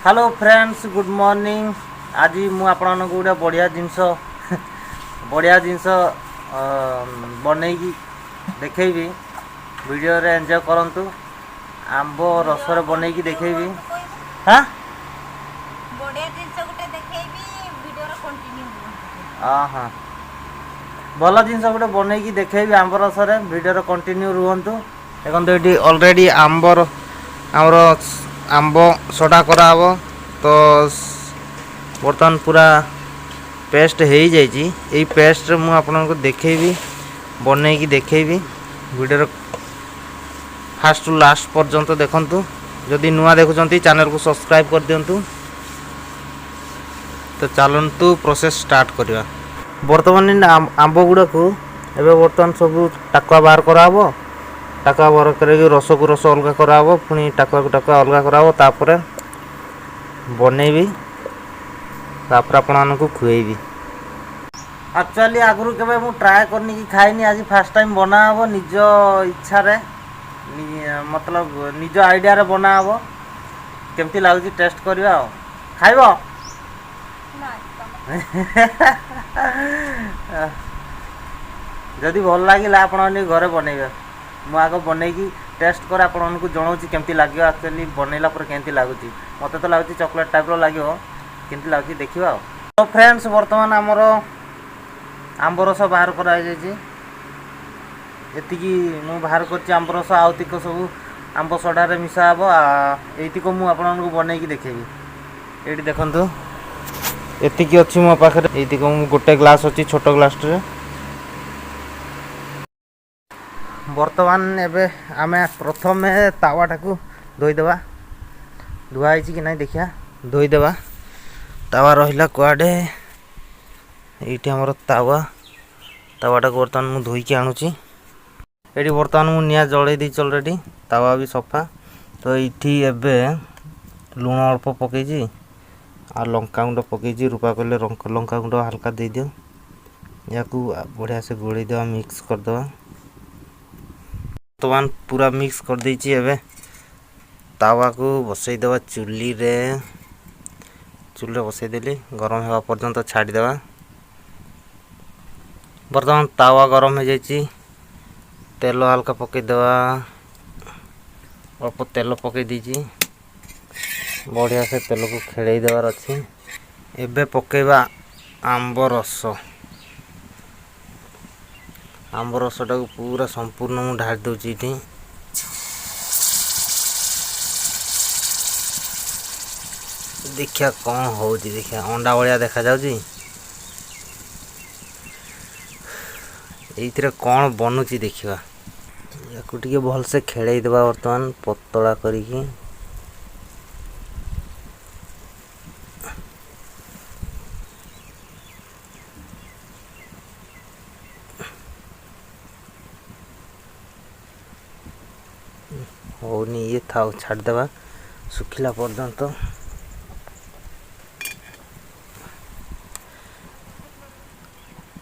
Hello friends good morning. आज मु आपन को गोटे बढ़िया जिनस बनई देखी वीडियो रे एंजॉय करंतु। आंब रसर बनई देखी। हाँ बढ़िया जिनस गोटे देखैबी वीडियो रो कंटिन्यू हाँ भल जिनस गोटे बनई देखी आंब रसर वीडियो कंटिन्यू रुहतु। देखो ये ऑलरेडी आंबर आमर आंब सड़ा कराब तो बर्तमान पूरा पेस्ट हो जाइए। पेस्ट मु आपको देखेबी बनई देखेबी वीडियो फास्ट टू लास्ट पर्यंत देखंतु। जदि नुआ देखुंत चैनल को सब्सक्राइब कर दिंतु। तो चलतु प्रोसेस स्टार्ट करवा। बर्तमान आंब गुड़ा को एवं बर्तमान सब टाकुआ बाहर कराब। टाकुआ बाहर कर रस को रस अलग कराब पुणी टाकुआ को टाकुआ अलग कराब तापर बनैबी तापर आपण को खुएबी। एक्चुअली आगु केबे मु ट्राए करनी कि खाइनी आज फास्ट टाइम बना हबो निज इच्छा रे मतलब निज आइडिया रे बना हबो। केमती लागुची टेस्ट करबा खाइबो जदि भल लगिला आपण घरे बनैबे। मु आग बनैकी टेस्ट कर आपन को जणाउची केमती लागियो। एक्चुअली बनैला पर केमती लागुची मते तो लागुची चॉकलेट टाइप रो लागियो केमती लागुची देखिबा। तो फ्रेंड्स वर्तमान हमर आंब रस बाहर करा जायछि। एतिकी मु बाहर करछि आंब रस आउतिक सब आंब सडा रे मिसा हबो। एतिको मु आपन को बनैकी देखेबी। एठी देखंतु एतिकी अछि मो पाखरे। एतिको मु गोटे ग्लास अछि छोटो ग्लास रे। बर्तमान एबे आमे प्रथम तावाटा को धोईदेवा। धुआ कि नहीं देखिया धोईदेवा। तावा रहिला कुआडे ये आमर तावाटा को बर्तमान मुझे धोईकी आणुची। ये बर्तमान मुझे निआ जलई दी अलरेडी तावा भी सफा। तो ये एबे लुण अल्प पकईची आ लंका गुंड पकईची। रूपा कहले लंका गुंड हल्का दे दियो। या बढ़िया से गोली देवा मिक्स करदे। वर्तमान पूरा मिक्स कर देछि। एबे तावा को बसई देवा चुली रे। चुली बसई देली गरम होगा पर्यंत छाड़ी देवा। वर्तमान तावा गरम हो जाइछि। तेल हल्का पकई देवा। अल्प तेल पकई दीची बढ़िया से तेल को खेड़े देवार अच्छी। एबे पकेबा आंब रस। आंब रसटा को पूरा संपूर्ण मु ढाल दूची। ये देखिया कौन हो देखिया अंडा भाया देखा जाउची। एइथिरे कौन बनुची देखिबा। याकू टिके भल से खेड़े देबा वर्तमान पतला करिकी। होनी ये था छाड़ देवा सुखिला पर्यंत।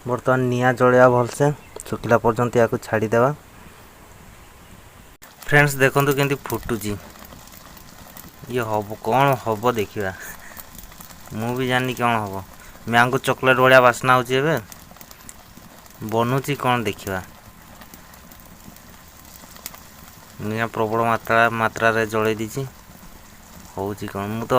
बर्तमान निया जलिया भल से सुखिला पर्यंत या छाड़ी देवा। फ्रेंड्स देखंतु केंती फुटुची। ये हब कौन हब देखिबा। मु भी जानी कौन हब। मैंगो चॉकलेट भाया बास्ना होची। एबे बनुची कौन देखिबा। निया प्रबल मात्रा रे जलई दीची होची कौन मु तो